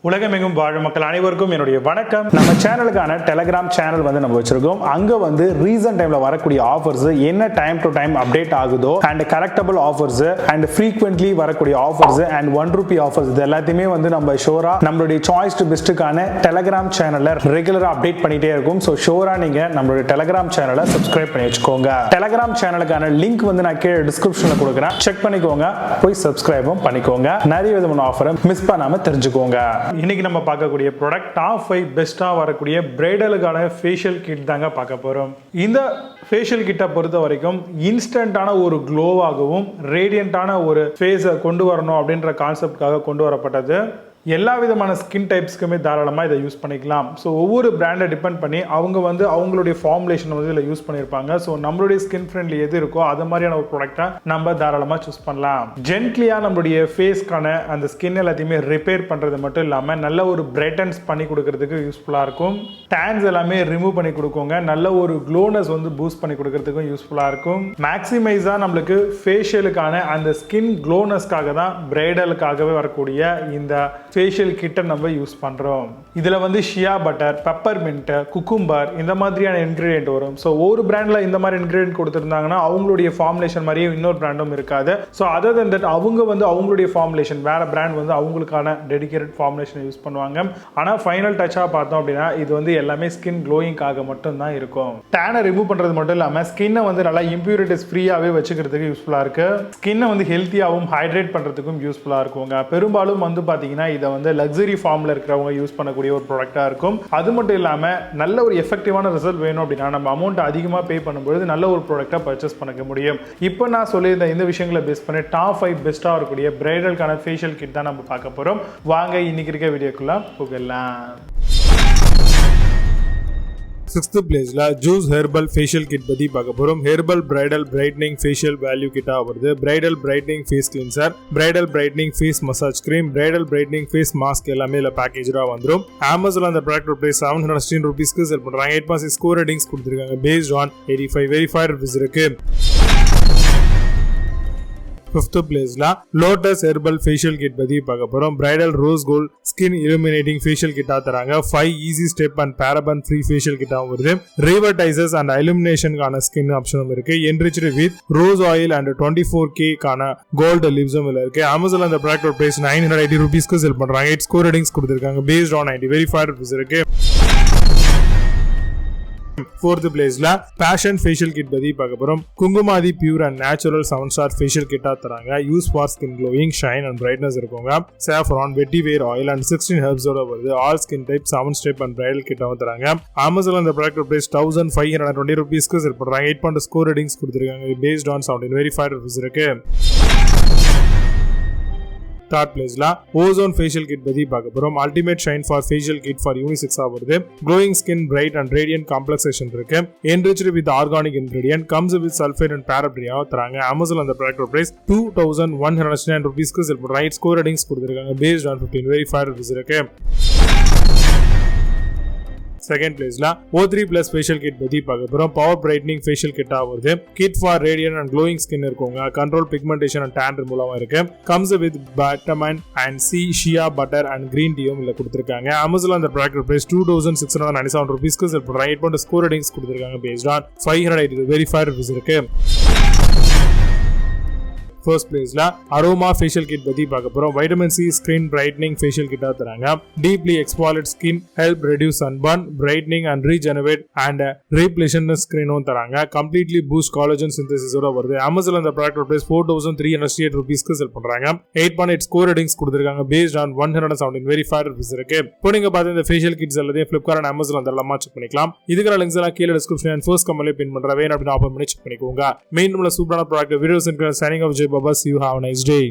உலகமெங்கும் வாழும் மக்கள் அனைவருக்கும் என்னுடைய வணக்கம். நம்ம சேனலுக்கான டெலிகிராம் சேனல் நம்ம வச்சிருக்கோம். அங்க ரீசன்ட் டைம்ல வரக்கூடிய ஆஃபர்ஸ் என்ன டைம் டு டைம் அப்டேட் ஆகுதோ and correctable offers and frequently வரக்கூடிய ஆஃபர்ஸ் அண்ட் ₹1 ஆஃபர்ஸ் இது எல்லாத்தையுமே நம்ம ஷோரா நம்மளுடைய சாய்ஸ் டு பெஸ்ட்டுக்கான டெலிகிராம் சேனல்ல ரெகுலரா அப்டேட் பண்ணிட்டே இருக்கும். ஸோ ஷோரா நீங்க நம்மளுடைய டெலிகிராம் சேனலை சப்ஸ்கிரைப் பண்ணி வச்சுக்கோங்க. டெலிகிராம் சேனலுக்கான லிங்க் நான் கீழே டிஸ்கிரிப்ஷன்ல கொடுக்குறேன், செக் பண்ணிக்கோங்க, போய் சப்ஸ்கிரைபும் பண்ணிக்கோங்க. நிறைய விதமான ஆஃபரை மிஸ் பண்ணாம தெரிஞ்சுக்கோங்க. இன்னைக்கு நம்ம பார்க்கக்கூடிய ப்ராடக்ட் டாப் 5 பெஸ்டா வரக்கூடிய பிரைடலுக்கான ஃபேஷியல் கிட் தாங்க பார்க்க போறோம். இந்த ஃபேஷியல் கிட்டை பொறுத்த வரைக்கும் இன்ஸ்டன்டான ஒரு க்ளோவாகவும் ரேடியண்டான ஒரு ஃபேஸை கொண்டு வரணும் அப்படின்ற கான்செப்டுக்காக கொண்டு வரப்பட்டது. எல்லா விதமான ஸ்கின் டைப்ஸ்க்குமே தாராளமாக இதை யூஸ் பண்ணிக்கலாம். ஸோ ஒவ்வொரு பிராண்டை டிபெண்ட் பண்ணி அவங்க அவங்களுடைய ஃபார்முலேஷன் இதில் யூஸ் பண்ணியிருப்பாங்க. ஸோ நம்மளுடைய ஸ்கின் ஃப்ரெண்ட்லி எது இருக்கோ அது மாதிரியான ஒரு ப்ராடக்டை நம்ம தாராளமாக சூஸ் பண்ணலாம். ஜென்ட்லியாக நம்மளுடைய ஃபேஸ்க்கான அந்த ஸ்கின் எல்லாத்தையுமே ரிப்பேர் பண்ணுறது மட்டும் இல்லாமல் நல்ல ஒரு பிரைட்டன்ஸ் பண்ணி கொடுக்கறதுக்கு யூஸ்ஃபுல்லாக இருக்கும். டேன்ஸ் எல்லாமே ரிமூவ் பண்ணி கொடுக்குங்க. நல்ல ஒரு க்ளோனஸ் பூஸ்ட் பண்ணி கொடுக்கறதுக்கும் யூஸ்ஃபுல்லாக இருக்கும். மேக்ஸிமைஸாக நம்மளுக்கு ஃபேஷியலுக்கான அந்த ஸ்கின் க்ளோனஸ்க்காக தான் பிரைடலுக்காகவே வரக்கூடிய இந்த ஃபேஷியல் கிட்ட நம்ம யூஸ் பண்றோம். இதுல ஷியா பட்டர், பெப்பர்மின்ட், குக்கும்பர் இந்த மாதிரியான இன்கிரிடியன்ட் வரும். ஸோ ஒரு பிராண்ட்ல இந்த மாதிரி இன்கிரிடியன்ட் கொடுத்துருந்தாங்கன்னா அவங்களுடைய ஃபார்முலேஷன் மாதிரியே இன்னொரு பிராண்டும் இருக்காது. ஸோ அதர் தென் தட் அவங்க அவங்களுடைய ஃபார்முலேஷன் வேற பிராண்ட் அவங்களுக்கான டெடிகேட்டட் ஃபார்முலேஷன் யூஸ் பண்ணுவாங்க. ஆனால் ஃபைனல் டச்சாக பார்த்தோம் அப்படின்னா இது எல்லாமே ஸ்கின் க்ளோயிங்காக மட்டும் தான் இருக்கும். டேனை ரிமூவ் பண்றது மட்டும் இல்லாமல் ஸ்கின்னை நல்லா இம்பியூரிட்டிஸ் ஃப்ரீயாகவே வச்சுக்கிறதுக்கு யூஸ்ஃபுல்லாக இருக்கு. ஸ்கின்னை ஹெல்த்தியாகவும் ஹைட்ரேட் பண்றதுக்கும் யூஸ்ஃபுல்லாக இருக்குங்க. பெரும்பாலும் பார்த்தீங்கன்னா இதை லக்ஸரி ஃபார்ம்ல இருக்கிறவங்க யூஸ் பண்ணக்கூடிய ஒரு ப்ராடக்டா இருக்கும். அது மட்டும் இல்லாம நல்ல ஒரு எஃபெக்டிவான ரிசல்ட் வேணும் அப்படின்னா நம்ம அமௌண்ட் அதிகமா பே பண்ணும்போது நல்ல ஒரு ப்ராடக்டா பர்ச்சேஸ் பண்ணிக்க முடியும். இப்போ நான் சொல்லியிருந்த இந்த விஷயங்களை பேஸ் பண்ணி டாப் 5 பெஸ்டா இருக்கக்கூடிய பிரைடலுக்கான ஃபேஷியல் கிட் தான் நம்ம பார்க்க போறோம். வாங்க இன்னைக்கு இருக்க வீடியோக்குள்ள போகலாம். 6th பிளேஸ்ல ஜூஸ் ஹெர்பல் ஃபேஷியல் கிட் பத்தி பார்க்க போறோம். Herbal bridal brightening facial value கிட்டா வருது. Bridal brightening face cleanser, bridal brightening face massage cream, bridal brightening face mask எல்லாமே இல்ல பேக்கேஜா வந்துரும். Amazon அந்த ப்ராடக்ட் பிரைஸ் $716 செல் பண்றாங்க. 8.6 ஸ்கோர் ரேட்டிங்ஸ் கொடுத்திருக்காங்க. பேஸ்ட் ஆன் 85 வெரிஃபைட் ரிவ்யூஸ் இருக்கு. 5th பிளேஸ்ல லோட்டஸ் ஹெர்பல் ஃபேஷியல் கிட் பத்தி பார்க்க போறோம். Bridal rose gold skin illuminating facial கிட்டா தராங்க. 5 easy step and paraben free facial கிட்டாவும் வருது. ரிவர்டைசர்ஸ் அண்ட் illuminationக்கான ஸ்கின் ஆப்ஷனும் இருக்கு. enriched with rose oil and 24K கான கோல்ட் லிவ்ஸும் இருக்கு. Amazon அந்த ப்ராடக்ட் பிரைஸ் $980 செல் பண்றாங்க. 8 ஸ்கோர் ரேட்டிங்ஸ் கொடுத்திருக்காங்க. பேஸ்ட் ஆன் 90 வெரிஃபைட் ரிவ்யூஸ் இருக்கு. 4th பிளேஸ்ல பேஷன் ஃபேஷியல் கிட் பத்தி பார்க்க போறோம். Kumkumadi pure and natural 7-star facial கிட்டா தராங்க. Use for skin glowing, shine and brightness இருக்குங்க. சாஃப்ரான், வெட்டிவேர் ஆயில் அண்ட் 16 ஹெர்ப்ஸோட வருது. All skin type 7 step and bridal கிட்டாவும் தராங்க. Amazon அந்த ப்ராடக்ட் பிரைஸ் $1520 செல் பண்றாங்க. 8.2 ஸ்கோர் ரேட்டிங்ஸ் கொடுத்திருக்காங்க. பேஸ்ட் ஆன் 17 வெரிஃபைட் ரிவ்யூஸ் இருக்கு. 3rd பிளேஸ்ல ஓசோன் ஃபேஷியல் கிட் பத்தி பார்க்க போறோம். Ultimate shine for facial kit for யூனிசெக்ஸா வருது. Glowing skin, bright and radiant complexion இருக்கு. enriched with organic ingredient, comes with sulfate and paraben தராங்க. Amazon அந்த ப்ராடக்ட் பிரைஸ் $2169 செல் பண்றாங்க. 8 ஸ்கோர் ரேட்டிங்ஸ் கொடுத்திருக்காங்க. பேஸ்ட் ஆன் 15 வெரிஃபைட் ரிவ்யூஸ் இருக்கு. 2nd பிளேஸ்ல O3+ facial kit பத்தி பார்க்க போறோம். பவர் பிரைட்னிங் ஃபேஷியல் கிட்டா வருது. Kit for radiant and glowing skin இருக்குங்க. Control pigmentation and tan remove இருக்கு. கம்ஸ் வித் பட்டமன் and shea butter and green டீயும் இல்ல கொடுத்திருக்காங்க. Amazon அந்த ப்ராடக்ட் பிரைஸ் $2697 செல் பண்றாங்க. 8.2 ஸ்கோர் ரேட்டிங்ஸ் கொடுத்திருக்காங்க. பேஸ்ட் ஆன் 580 வெரிஃபைட் ரிவ்யூஸ் இருக்கு. 1st பிளேஸ்ல அரோமா ஃபேஷியல் கிட் பத்தி பார்க்க போறோம். Vitamin C skin brightening facial கிட்டா தராங்க. Deeply exfoliate skin, help reduce sunburn, brightening and regenerate and ரீப்ளேஷன் ஸ்கிரீனும் தராங்க. கம்ப்ளீட்லி பூஸ்ட் காலஜன் சிந்தசிஸோட வருது. Amazon அந்த ப்ராடக்ட் பிரைஸ் $4308 செல் பண்றாங்க. 8.8 ஸ்கோர் ரேட்டிங்ஸ் கொடுத்திருக்காங்க. பேஸ்ட் ஆன் 117 வெரிஃபைட் ரிவ்யூஸ் இருக்கு. இப்போ நீங்க பார்த்த இந்த ஃபேஷியல் கிட்ஸ் எல்லாத்தையும் Flipkart and Amazon அதெல்லாம் செக் பண்ணிக்கலாம். இதுக்கான லிங்க்ஸ் எல்லாம் கீழே டிஸ்கிரிப்ஷன் அண்ட் ஃபர்ஸ்ட் கமெண்ட்ல பின் பண்றேன். வேணும் அப்படினா ஓபன் பண்ணி செக் பண்ணிக்கோங்க. மெயின் சூப்பரான product videos signing off. Bye-bye. See you. Have a nice day.